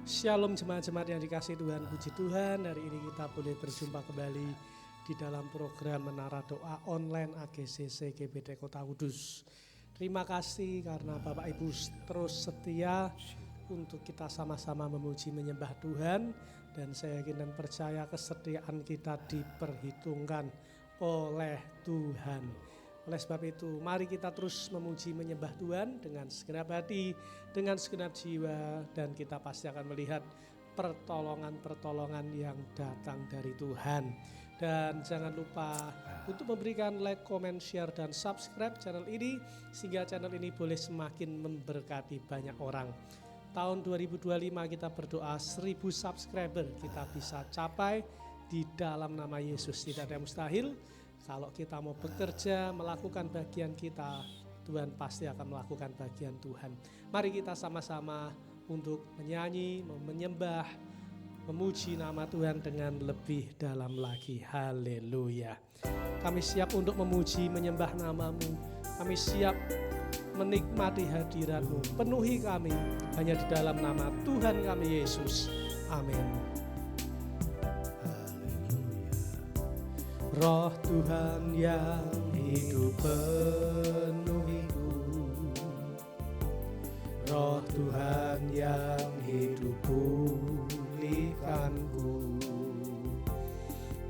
Shalom jemaat-jemaat yang dikasihi Tuhan, puji Tuhan. Hari ini kita boleh berjumpa kembali di dalam program Menara Doa Online AGCC GBT Kota Kudus. Terima kasih karena Bapak Ibu terus setia untuk kita sama-sama memuji menyembah Tuhan. Dan saya yakin dan percaya kesetiaan kita diperhitungkan oleh Tuhan. Oleh sebab itu, mari kita terus memuji menyembah Tuhan dengan segenap hati, dengan segenap jiwa, dan kita pasti akan melihat pertolongan-pertolongan yang datang dari Tuhan. Dan jangan lupa untuk memberikan like, comment, share, dan subscribe channel ini, sehingga channel ini boleh semakin memberkati banyak orang. Tahun 2025 kita berdoa 1000 subscriber kita bisa capai di dalam nama Yesus. Tidak ada yang mustahil. Kalau kita mau bekerja, melakukan bagian kita, Tuhan pasti akan melakukan bagian Tuhan. Mari kita sama-sama untuk menyanyi, menyembah, memuji nama Tuhan dengan lebih dalam lagi. Haleluya. Kami siap untuk memuji, menyembah nama-Mu. Kami siap menikmati hadirat-Mu. Penuhi kami hanya di dalam nama Tuhan kami Yesus. Amin. Roh Tuhan yang hidup penuhiku, Roh Tuhan yang hidup pulihkanku.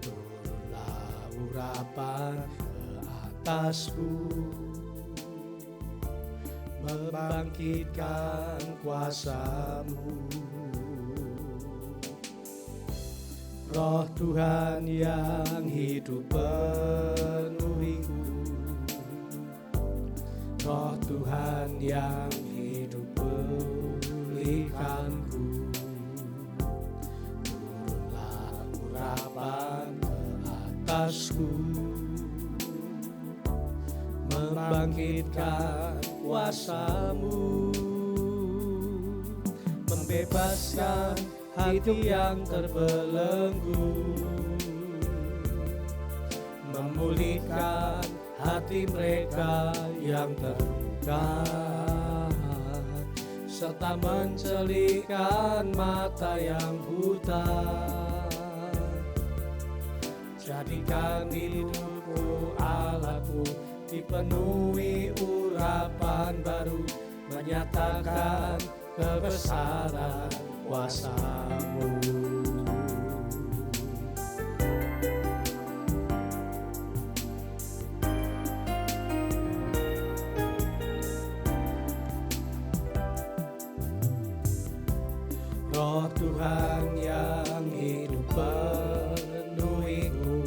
Turunlah urapan ke atasku, membangkitkan kuasa-Mu. Roh Tuhan yang hidup penuhiku, Roh Tuhan yang hidup pulihkanku. Turunlah urapan ke atasku, membangkitkan kuasa-Mu, membebaskan hati yang terbelenggu, memulihkan hati mereka yang terluka, serta mencelihkan mata yang buta. Jadikan hidupku Allahku dipenuhi urapan baru, menyatakan kebesaran kuasa-Mu. Roh Tuhan yang hidup penuhiku,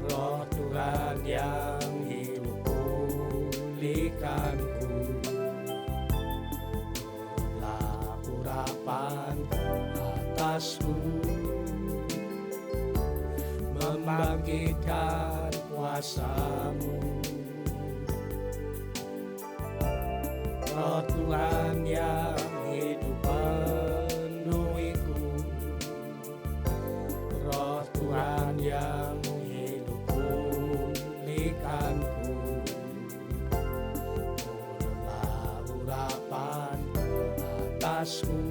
Roh Tuhan yang hidup pulihkanku. Ke atasku, membangkitkan kuasa-Mu. Roh Tuhan yang hidup penuhiku, Roh Tuhan yang hidup pulihkanku. Turunlah urapan ke atasku,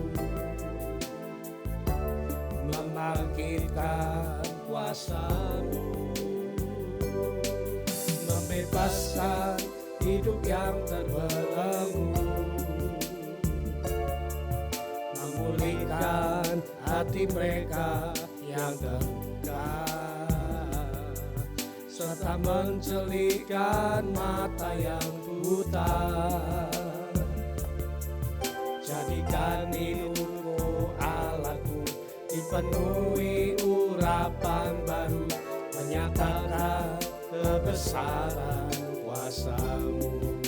membangkitkan kuasa-Mu, membebaskan hidup yang terbelenggu, memulihkan hati mereka yang terluka, serta mencelihkan mata yang buta. Jadikan hidupku Allahku dipenuhi urapan baru, menyatakan kebesaran kuasa-Mu,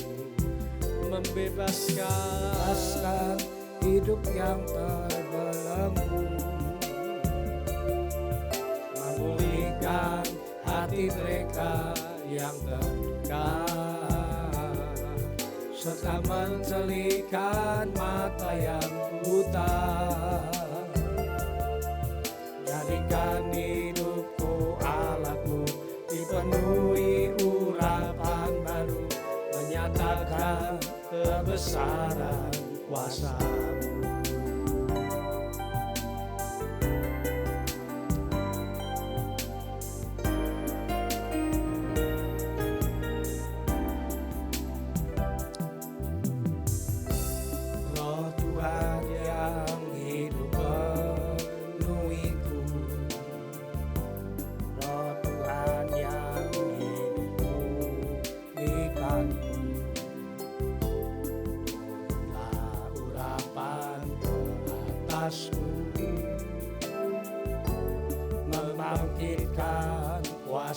membebaskan hidup yang terbelenggu, memulihkan hati mereka yang terluka, serta mencelihkan mata yang buta. Jadikan hidupku Allahku dipenuhi urapan baru, menyatakan kebesaran kuasa-Mu.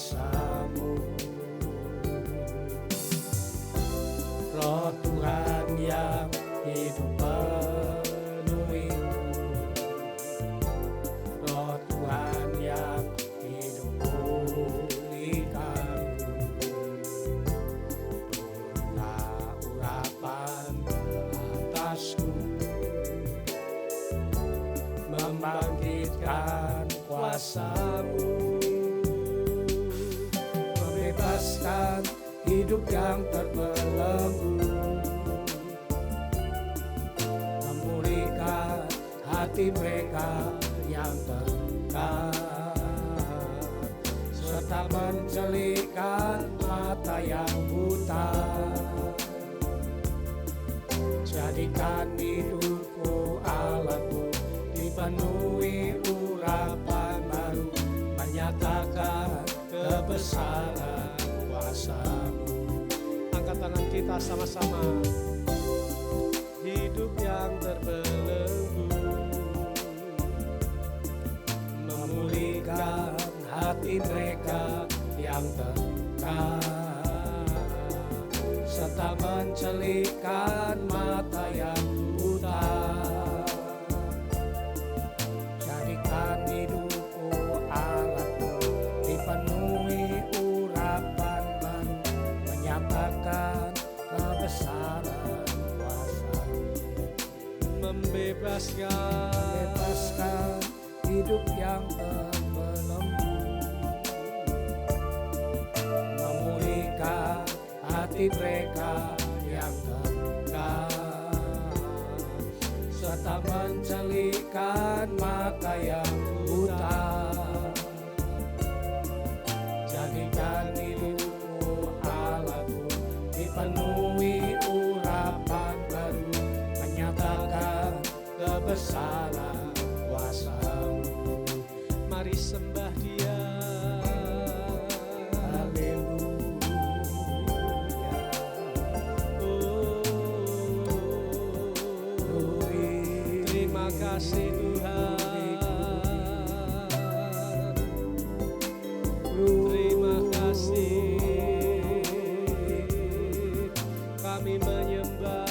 kuasa-Mu. Roh Tuhan yang hidup penuhiku, Roh Tuhan yang hidup pulihkanku. Turunlah urapan atasku, membangkitkan kuasa-Mu, membebaskan hidup yang terbelenggu, memulihkan hati mereka yang tertekan, serta menjelikan mata yang buta. Jadikan hidupku Allahku dipenuhi urapan baru, menyatakan kebesaran kuasa-Mu. Angkat tangan kita sama-sama. Hidup yang terbelenggu, memulihkan hati mereka yang tertekan, serta menjelikan mata yang buta. Jadikan hidupku Allahku dipenuhi urapan baru, menyatakan kebesaran kuasa-Mu. Membebaskan hidup yang terbelenggu, memulihkan hati mereka yang tertekan, serta menjelikan mata yang buta. Jadikan hidupku Allahku dipenuhi urapan baru, menyatakan kebesaran kuasa-Mu. mari sembah Dia. Terima kasih Tuhan, terima kasih, kami menyembah,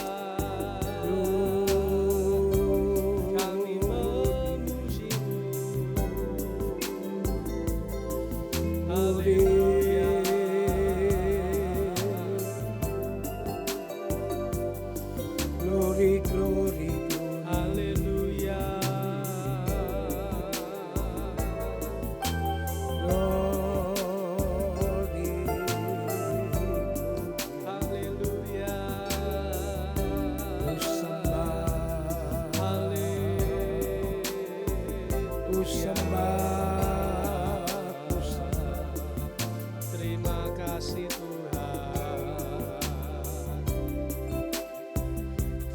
kami memuji-Mu. Haleluya. Glory, glory, Haleluya. glory. Haleluya. Ku sembah, ku sembah, ku sembah. Terima kasih Tuhan,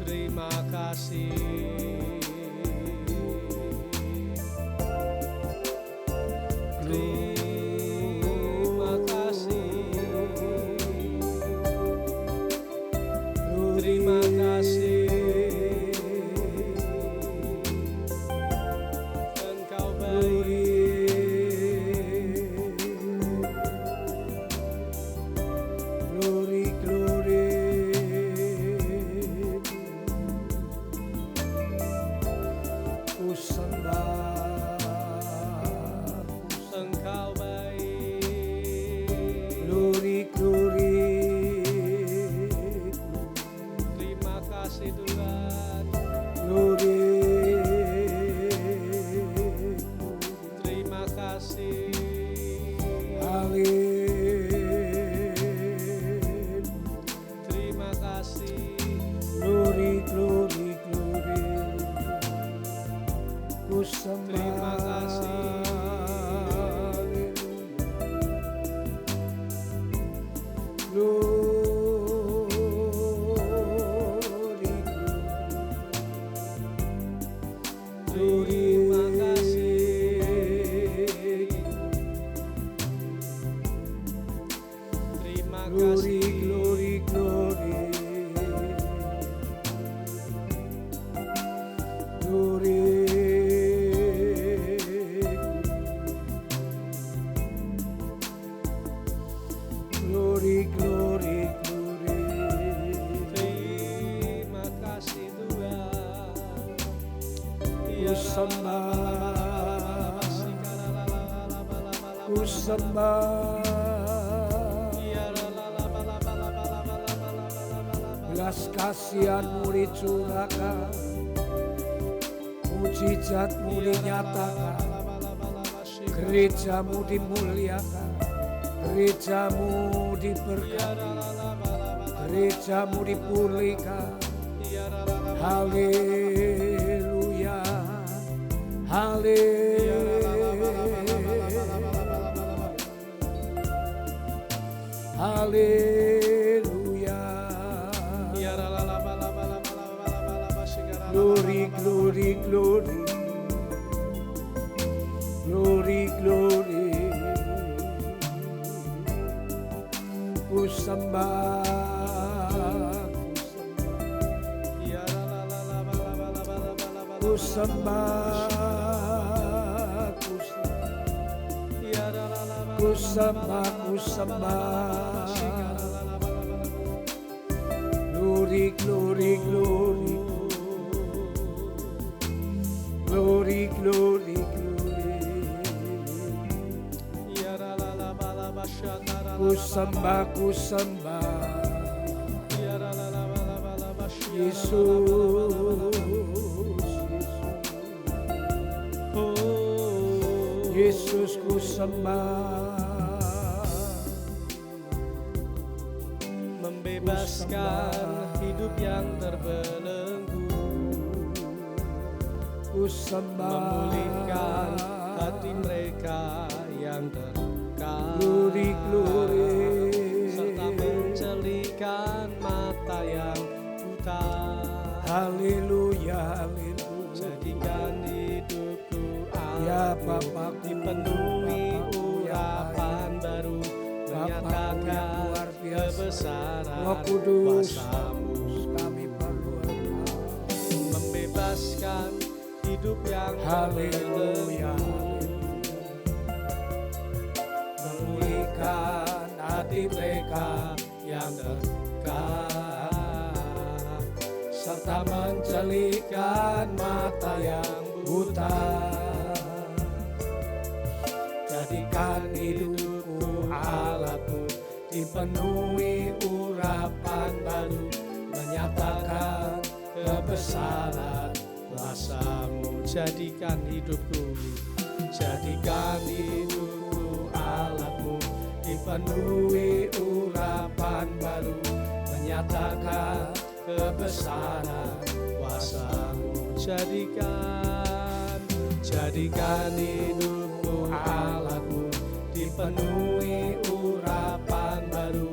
terima kasih. Terima kasih, terima kasih. Engkau baik, Glory, glory. Ku sembah, Engkau baik. glory, glory. Terima kasih Tuhan, Glory, terima kasih. haleluya. Terima kasih, Glory, glory, glory. Ku sembah. terima kasih. Glory, Terima kasih, terima glory, kasih. glory, glory. Glory, Glory, glory, glory. Terima kasih Tuhan. Ku sembah, belas kasihan-Mu dicurahkan, mujizat-Mu dinyatakan, gereja-Mu dimuliakan, gereja-Mu diberkati, gereja-Mu dipulihkan. Haleluya, haleluya. Glory, glory, glory. Glory, glory. Ku sembah, ku sembah, ku sembah, ku sembah. Glory, glory, glory. Glory, glory, glory. Ku sembah, ku sembah. Yesus, Yesus ku sembah. Membebaskan hidup yang terbelenggu, Ku sembah. memulihkan hati mereka yang terluka, Glory, glory. serta mencelikan mata yang buta. Haleluya, haleluya. Jadikan hidupku Ya alatmu, Bapakku, dipenuhi Bapakku yang urapan baru, Bapakku menyatakan yang luar biasa. kebesaran Roh Kudus, kuasa-Mu, kami perlu Engkau. membebaskan hidup yang Haleluya, terbelenggu, memulihkan hati mereka yang terluka, serta mencelikan mata yang buta. Jadikan hidupku alatmu, dipenuhi urapan baru, menyatakan kebesaran kuasa-Mu. Jadikan hidupku alatmu, dipenuhi urapan baru, menyatakan kebesaran kuasa-Mu. Jadikan hidupku alatmu, dipenuhi urapan baru,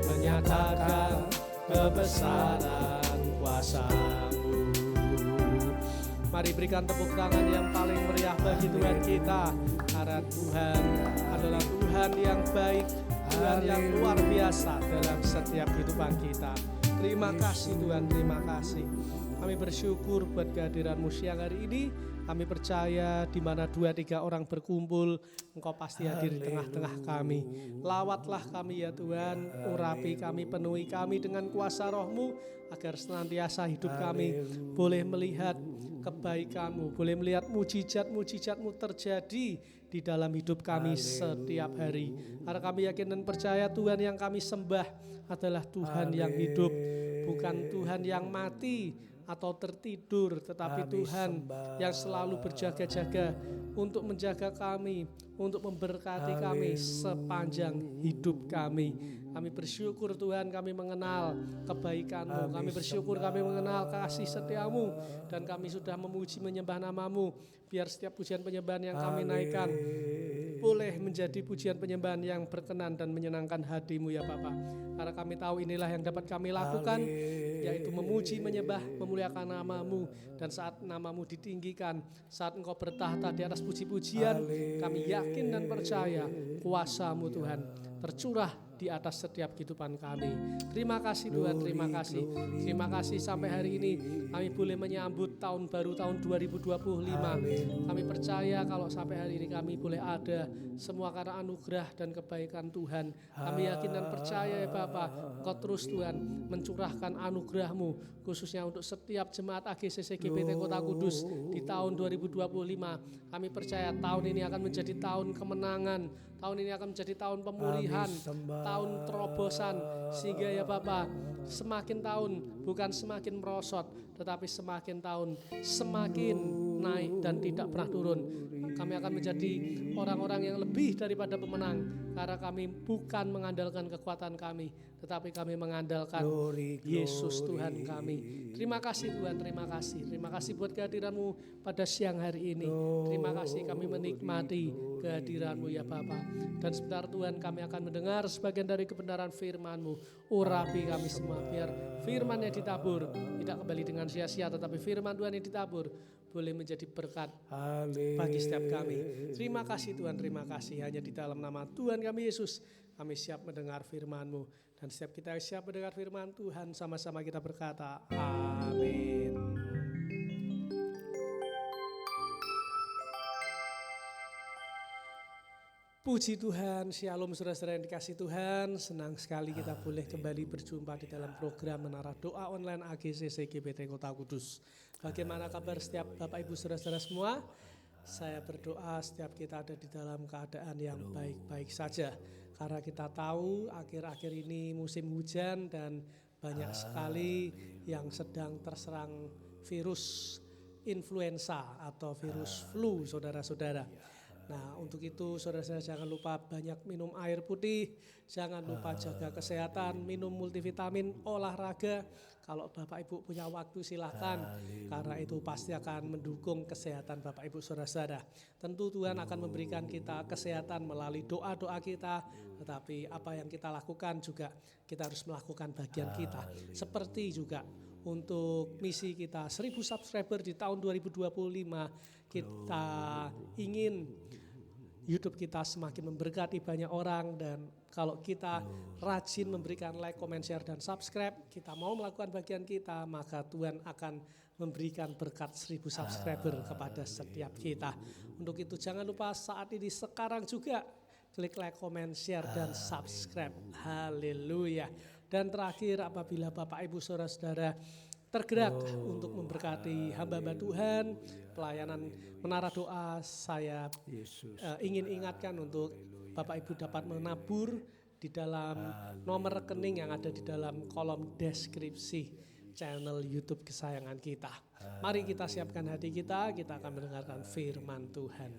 menyatakan kebesaran kuasa-Mu. Mari berikan tepuk tangan yang paling meriah bagi Tuhan kita, karena Tuhan adalah Tuhan yang baik, Tuhan yang luar biasa dalam setiap kehidupan kita. Terima kasih Tuhan, terima kasih. Kami bersyukur buat kehadiran-Mu siang hari ini. Kami percaya di mana 2-3 orang berkumpul, Engkau pasti hadir di tengah-tengah kami. Lawatlah kami ya Tuhan, urapi kami, penuhi kami dengan kuasa Roh-Mu, agar senantiasa hidup kami boleh melihat kebaikan-Mu, boleh melihat mujizat-mujizat-Mu terjadi di dalam hidup kami setiap hari. Karena kami yakin dan percaya Tuhan yang kami sembah adalah Tuhan yang hidup, bukan Tuhan yang mati atau tertidur, tetapi Tuhan yang selalu berjaga-jaga untuk menjaga kami, untuk memberkati kami sepanjang hidup kami. Kami bersyukur Tuhan, kami mengenal kebaikan-Mu, kami bersyukur kami mengenal kasih setia-Mu, dan kami sudah memuji menyembah nama-Mu. Biar setiap pujian penyembahan yang kami naikkan boleh menjadi pujian penyembahan yang berkenan dan menyenangkan hati-Mu ya Bapa. Karena kami tahu inilah yang dapat kami lakukan, yaitu memuji, menyembah, memuliakan nama-Mu. Dan saat nama-Mu ditinggikan, saat Engkau bertahta di atas puji-pujian, kami yakin dan percaya kuasa-Mu Tuhan tercurah di atas setiap kehidupan kami. Terima kasih Tuhan, terima kasih. Terima kasih sampai hari ini kami boleh menyambut tahun baru tahun 2025. Kami percaya kalau sampai hari ini kami boleh ada semua karena anugerah dan kebaikan Tuhan. Kami yakin dan percaya ya Bapa, Engkau terus Tuhan mencurahkan anugerah-Mu khususnya untuk setiap jemaat AGCC GBT Kota Kudus di tahun 2025. Kami percaya tahun ini akan menjadi tahun kemenangan, tahun ini akan menjadi tahun pemulihan, tahun terobosan, sehingga ya Bapa, semakin tahun bukan semakin merosot, tetapi semakin tahun semakin naik dan tidak pernah turun. Kami akan menjadi orang-orang yang lebih daripada pemenang, karena kami bukan mengandalkan kekuatan kami, tetapi kami mengandalkan Yesus Tuhan kami. Terima kasih Tuhan, terima kasih. Terima kasih buat kehadiran-Mu pada siang hari ini. Terima kasih kami menikmati kehadiran-Mu ya Bapa. Dan sebentar Tuhan kami akan mendengar sebagian dari kebenaran firman-Mu. Urapi kami semua biar firman yang ditabur tidak kembali dengan sia-sia, tetapi firman Tuhan yang ditabur boleh menjadi berkat bagi setiap kami. Terima kasih Tuhan, terima kasih. Hanya di dalam nama Tuhan kami Yesus kami siap mendengar firman-Mu. Dan setiap kita siap mendengar firman Tuhan, sama-sama kita berkata amin. Puji Tuhan, shalom saudara-saudara yang dikasih Tuhan. Senang sekali kita boleh kembali berjumpa di dalam program Menara Doa Online AGCC GBT Kota Kudus. Bagaimana kabar setiap Bapak Ibu saudara-saudara semua? Saya berdoa setiap kita ada di dalam keadaan yang baik-baik saja. Karena kita tahu akhir-akhir ini musim hujan dan banyak sekali yang sedang terserang virus influenza atau virus flu saudara-saudara. Nah untuk itu saudara-saudara jangan lupa banyak minum air putih, jangan lupa jaga kesehatan, minum multivitamin, olahraga. Kalau Bapak Ibu punya waktu silakan, karena itu pasti akan mendukung kesehatan Bapak Ibu saudara-saudara. Tentu Tuhan akan memberikan kita kesehatan melalui doa-doa kita, tetapi apa yang kita lakukan juga kita harus melakukan bagian kita. Seperti juga untuk misi kita 1000 subscriber di tahun 2025, kita ingin YouTube kita semakin memberkati banyak orang, dan kalau kita rajin memberikan like, comment, share, dan subscribe, kita mau melakukan bagian kita, maka Tuhan akan memberikan berkat 1000 subscriber kepada setiap kita. Untuk itu jangan lupa saat ini sekarang juga klik like, comment, share, dan subscribe. Haleluya. Dan terakhir, apabila Bapak Ibu saudara-saudara tergerak untuk memberkati hamba-hamba Tuhan, pelayanan Menara Doa, saya ingin ingatkan untuk Bapak Ibu dapat menabur di dalam nomor rekening yang ada di dalam kolom deskripsi channel YouTube kesayangan kita. Mari kita siapkan hati kita akan mendengarkan firman Tuhan.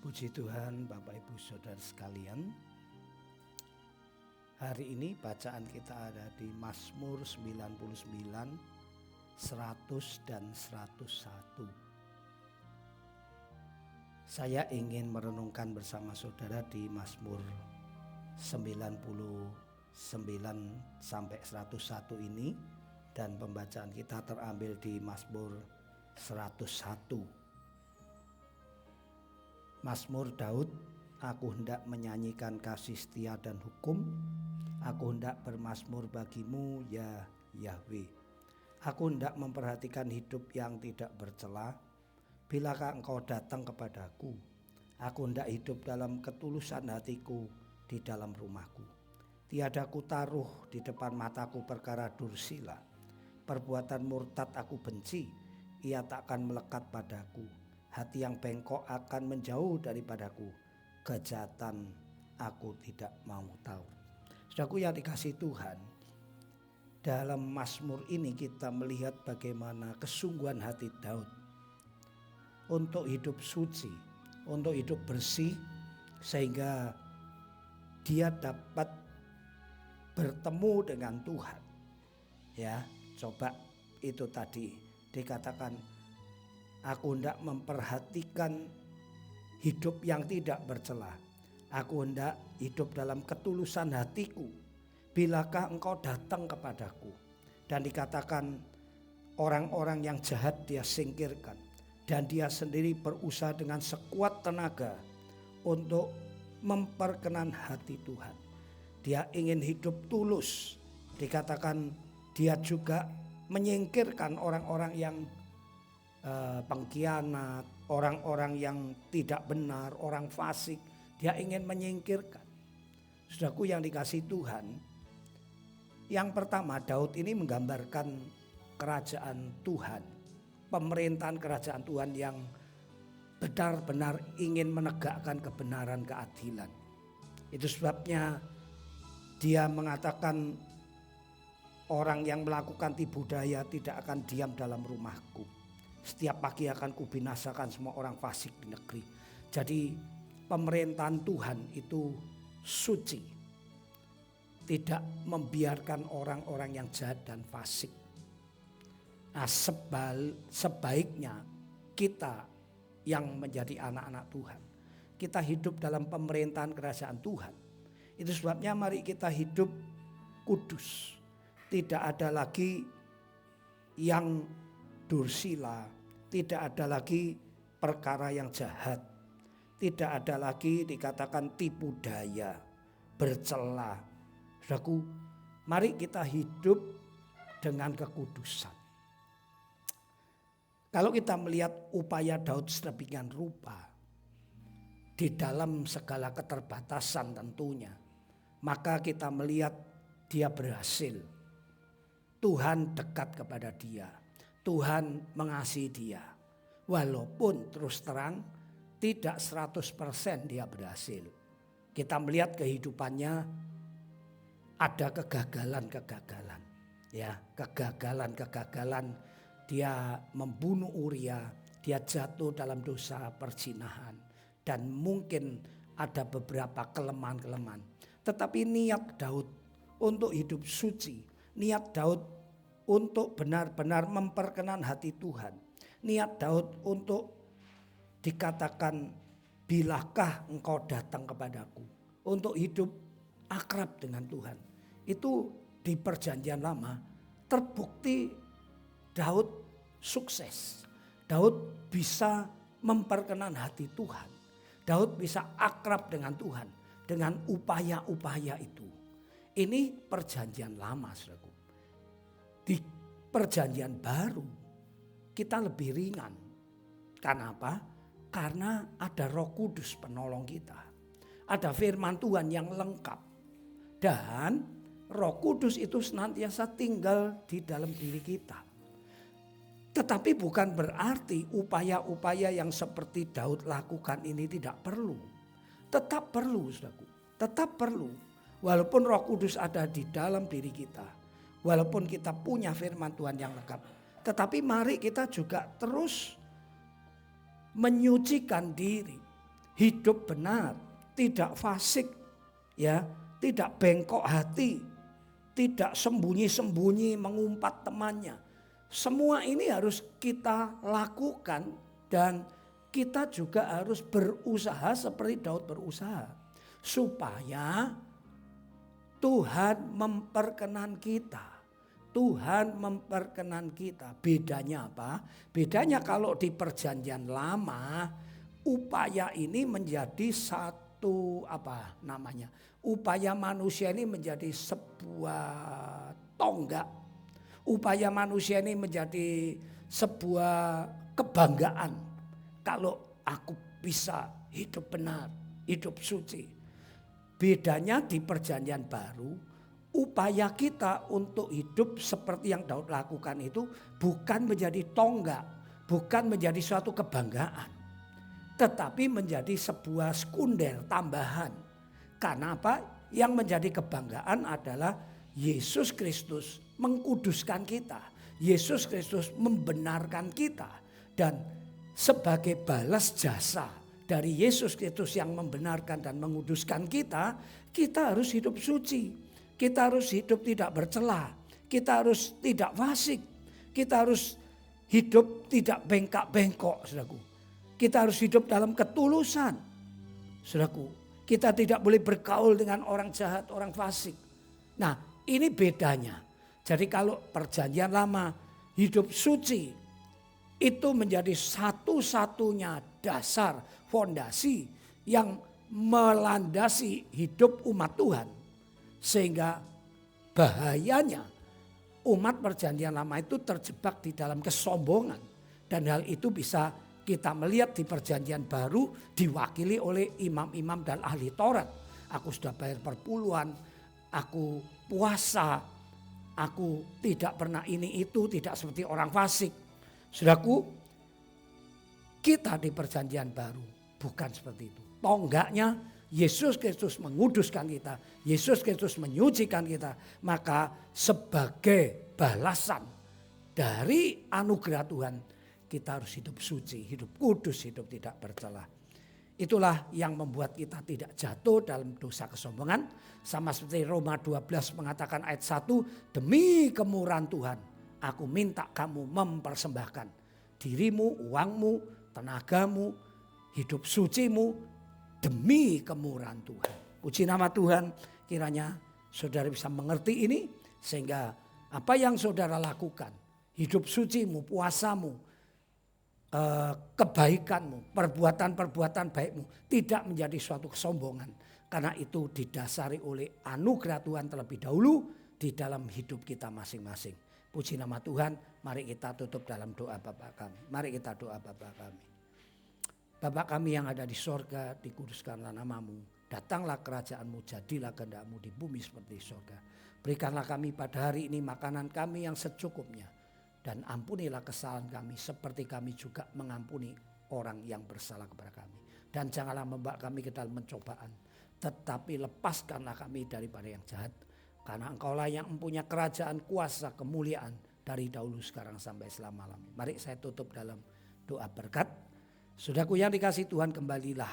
Puji Tuhan Bapak Ibu Saudara sekalian. Hari ini bacaan kita ada di Mazmur 99, 100 dan 101. Saya ingin merenungkan bersama saudara di Mazmur 99 sampai 101 ini, dan pembacaan kita terambil di Mazmur 101. Mazmur Daud, aku hendak menyanyikan kasih setia dan hukum. Aku hendak bermazmur bagimu ya Yahweh. Aku hendak memperhatikan hidup yang tidak bercela. Bilakah engkau datang kepadaku? Aku hendak hidup dalam ketulusan hatiku di dalam rumahku. Tiada ku taruh di depan mataku perkara dursila. Perbuatan murtad aku benci, ia takkan melekat padaku. Hati yang bengkok akan menjauh daripadaku. Kejahatan aku tidak mau tahu. Saudaraku yang dikasihi Tuhan, dalam Mazmur ini kita melihat bagaimana kesungguhan hati Daud untuk hidup suci, untuk hidup bersih, sehingga dia dapat bertemu dengan Tuhan. Ya, coba itu tadi dikatakan, aku hendak memperhatikan hidup yang tidak bercela. Aku hendak hidup dalam ketulusan hatiku. Bilakah engkau datang kepadaku? Dan dikatakan orang-orang yang jahat dia singkirkan. Dan dia sendiri berusaha dengan sekuat tenaga untuk memperkenan hati Tuhan. Dia ingin hidup tulus. Dikatakan dia juga menyingkirkan orang-orang yang pengkhianat, orang-orang yang tidak benar, orang fasik. Dia ingin menyingkirkan. Saudaraku yang dikasihi Tuhan, yang pertama Daud ini menggambarkan kerajaan Tuhan, pemerintahan kerajaan Tuhan yang benar-benar ingin menegakkan kebenaran, keadilan. Itu sebabnya dia mengatakan orang yang melakukan tipu daya tidak akan diam dalam rumahku. Setiap pagi akan kubinasakan semua orang fasik di negeri. Jadi pemerintahan Tuhan itu suci. Tidak membiarkan orang-orang yang jahat dan fasik. Nah, sebaiknya kita yang menjadi anak-anak Tuhan, kita hidup dalam pemerintahan kerajaan Tuhan. Itu sebabnya mari kita hidup kudus. Tidak ada lagi yang dursila, tidak ada lagi perkara yang jahat, tidak ada lagi dikatakan tipu daya, bercela. Saudaraku, mari kita hidup dengan kekudusan. Kalau kita melihat upaya Daud sedemikian rupa di dalam segala keterbatasan tentunya, maka kita melihat dia berhasil. Tuhan dekat kepada dia. Tuhan mengasihi dia. Walaupun terus terang tidak 100% dia berhasil. Kita melihat kehidupannya ada kegagalan-kegagalan. Ya, kegagalan-kegagalan. Dia membunuh Uria, dia jatuh dalam dosa perzinahan. Dan mungkin ada beberapa kelemahan-kelemahan. Tetapi niat Daud untuk hidup suci. Niat Daud untuk benar-benar memperkenan hati Tuhan. Niat Daud untuk dikatakan, bilakah engkau datang kepadaku. Untuk hidup akrab dengan Tuhan. Itu di perjanjian lama terbukti Daud sukses. Daud bisa memperkenan hati Tuhan. Daud bisa akrab dengan Tuhan dengan upaya-upaya itu. Ini perjanjian lama, saudaraku. Di perjanjian baru kita lebih ringan. Karena apa? Karena ada Roh Kudus penolong kita. Ada firman Tuhan yang lengkap. Dan Roh Kudus itu senantiasa tinggal di dalam diri kita. Tetapi bukan berarti upaya-upaya yang seperti Daud lakukan ini tidak perlu. Tetap perlu, saudaraku. Tetap perlu. Walaupun Roh Kudus ada di dalam diri kita. Walaupun kita punya firman Tuhan yang lengkap. Tetapi mari kita juga terus menyucikan diri. Hidup benar. Tidak fasik. Ya, tidak bengkok hati. Tidak sembunyi-sembunyi mengumpat temannya. Semua ini harus kita lakukan dan kita juga harus berusaha seperti Daud berusaha. Supaya Tuhan memperkenan kita. Tuhan memperkenan kita. Bedanya apa? Bedanya kalau di perjanjian lama upaya ini menjadi satu upaya manusia ini menjadi sebuah tonggak. Upaya manusia ini menjadi sebuah kebanggaan. Kalau aku bisa hidup benar, hidup suci. Bedanya di perjanjian baru, upaya kita untuk hidup seperti yang Daud lakukan itu bukan menjadi tonggak, bukan menjadi suatu kebanggaan. Tetapi menjadi sebuah sekunder, tambahan. Karena apa? Yang menjadi kebanggaan adalah Yesus Kristus mengkuduskan kita. Yesus Kristus membenarkan kita. Dan sebagai balas jasa dari Yesus Kristus yang membenarkan dan menguduskan kita, kita harus hidup suci. Kita harus hidup tidak bercela. Kita harus tidak fasik. Kita harus hidup tidak bengkak-bengkok, saudaraku. Kita harus hidup dalam ketulusan, saudaraku. Kita tidak boleh bergaul dengan orang jahat, orang fasik. Nah, ini bedanya. Jadi kalau perjanjian lama hidup suci itu menjadi satu-satunya dasar fondasi yang melandasi hidup umat Tuhan. Sehingga bahayanya umat perjanjian lama itu terjebak di dalam kesombongan. Dan hal itu bisa kita melihat di perjanjian baru diwakili oleh imam-imam dan ahli Taurat. Aku sudah bayar perpuluhan, aku puasa, aku tidak pernah ini itu, tidak seperti orang fasik. Saudaraku, kita di perjanjian baru bukan seperti itu. Tonggaknya Yesus Kristus menguduskan kita, Yesus Kristus menyucikan kita. Maka sebagai balasan dari anugerah Tuhan, kita harus hidup suci, hidup kudus, hidup tidak bercela. Itulah yang membuat kita tidak jatuh dalam dosa kesombongan. Sama seperti Roma 12 mengatakan ayat 1, demi kemurahan Tuhan aku minta kamu mempersembahkan dirimu, uangmu, tenagamu, hidup sucimu demi kemurahan Tuhan. Puji nama Tuhan, kiranya saudara bisa mengerti ini sehingga apa yang saudara lakukan, hidup sucimu, puasamu, kebaikanmu, perbuatan-perbuatan baikmu tidak menjadi suatu kesombongan. Karena itu didasari oleh anugerah Tuhan terlebih dahulu di dalam hidup kita masing-masing. Puji nama Tuhan, mari kita tutup dalam doa Bapa kami. Mari kita doa Bapa kami. Bapa kami yang ada di sorga, dikuduskanlah namamu. Datanglah kerajaanmu, jadilah kehendak-mu di bumi seperti di sorga. Berikanlah kami pada hari ini makanan kami yang secukupnya. Dan ampunilah kesalahan kami seperti kami juga mengampuni orang yang bersalah kepada kami. Dan janganlah membawa kami ke dalam pencobaan, tetapi lepaskanlah kami daripada yang jahat. Karena engkaulah yang mempunyai kerajaan, kuasa, kemuliaan dari dahulu sekarang sampai selama-lamanya. Mari saya tutup dalam doa berkat. Saudaraku yang dikasihi Tuhan, kembalilah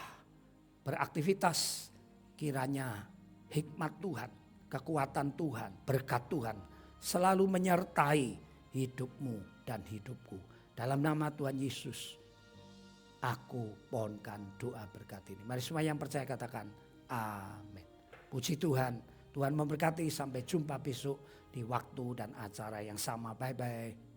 beraktivitas. Kiranya hikmat Tuhan, kekuatan Tuhan, berkat Tuhan selalu menyertai hidupmu dan hidupku. Dalam nama Tuhan Yesus, aku pohonkan doa berkat ini. Mari semua yang percaya katakan amin. Puji Tuhan, Tuhan memberkati. Sampai jumpa besok di waktu dan acara yang sama. Bye-bye.